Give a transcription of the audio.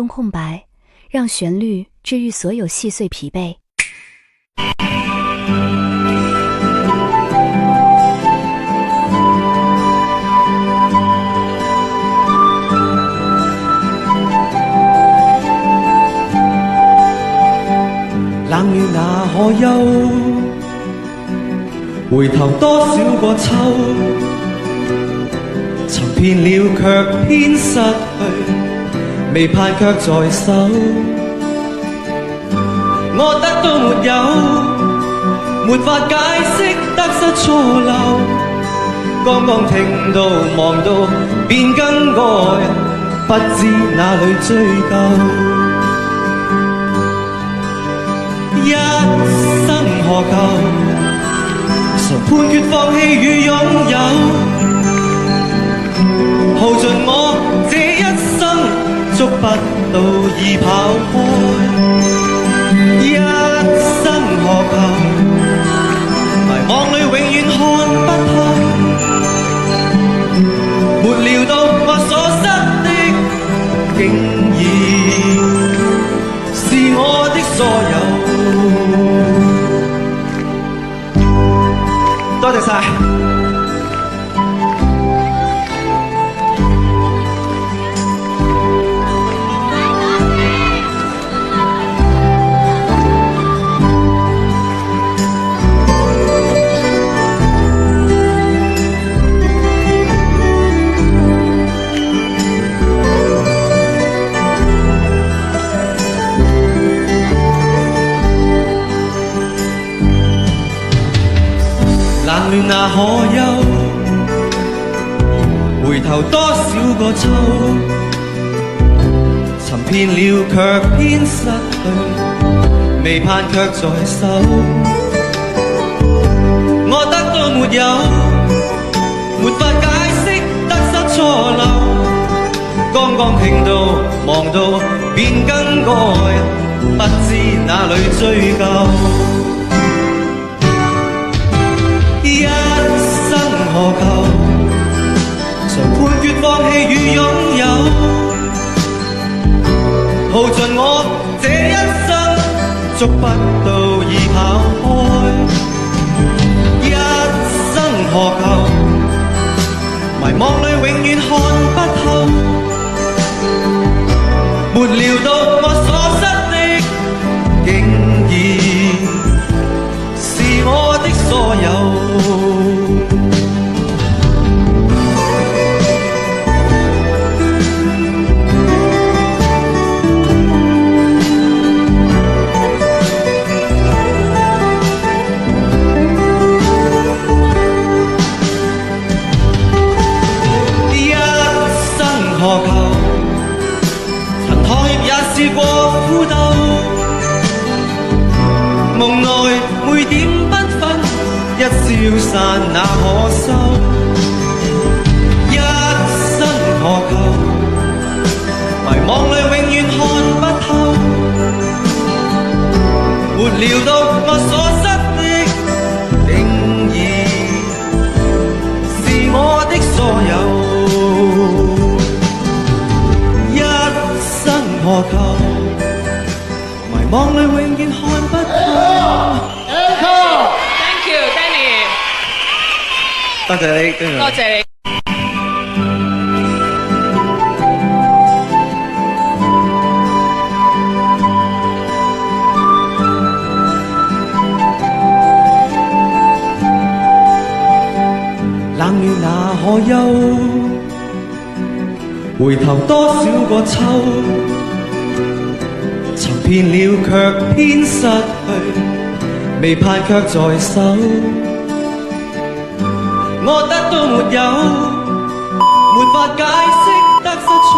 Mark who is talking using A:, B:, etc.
A: 中空白，让旋律治愈所有细碎疲惫。
B: 冷了那可休？回頭多少個秋，尋遍了卻偏失去，未盼卻在手。我得到沒有，沒法解釋得失錯漏。剛剛聽到望到便更改，不知哪裏追究。一生何求？誰判決放棄與擁有？耗盡我這一生，捉不到已跑開。一生何求？迷惘裏永遠看不透。沒料到我所失的，竟然是我的所有。多謝晒。冷暖那可休？回頭多少個秋，尋遍了卻偏失去，未盼卻在手。我得到沒有，沒法解釋得失錯漏。剛剛聽到望到便更改，不知哪裏追究。一生何求？誰判決放棄與擁有？耗盡我這一生，捉不到已跑開。一生何求？迷惘裏永遠看不透。沒料到我所失的，竟然是我的所有。一生何求？曾妥協也試過苦鬥，夢內每點繽紛，一消散那可收？一生何求？迷惘裏永遠看不透。沒料到我所失的，竟然是我的所有。一生何求？迷惘裏永遠看不透。多謝你，
C: 多謝你。
B: 冷了那可休？回頭多少個秋，尋遍了卻偏失去，未盼卻在手。我得到沒有，沒法解釋得失錯。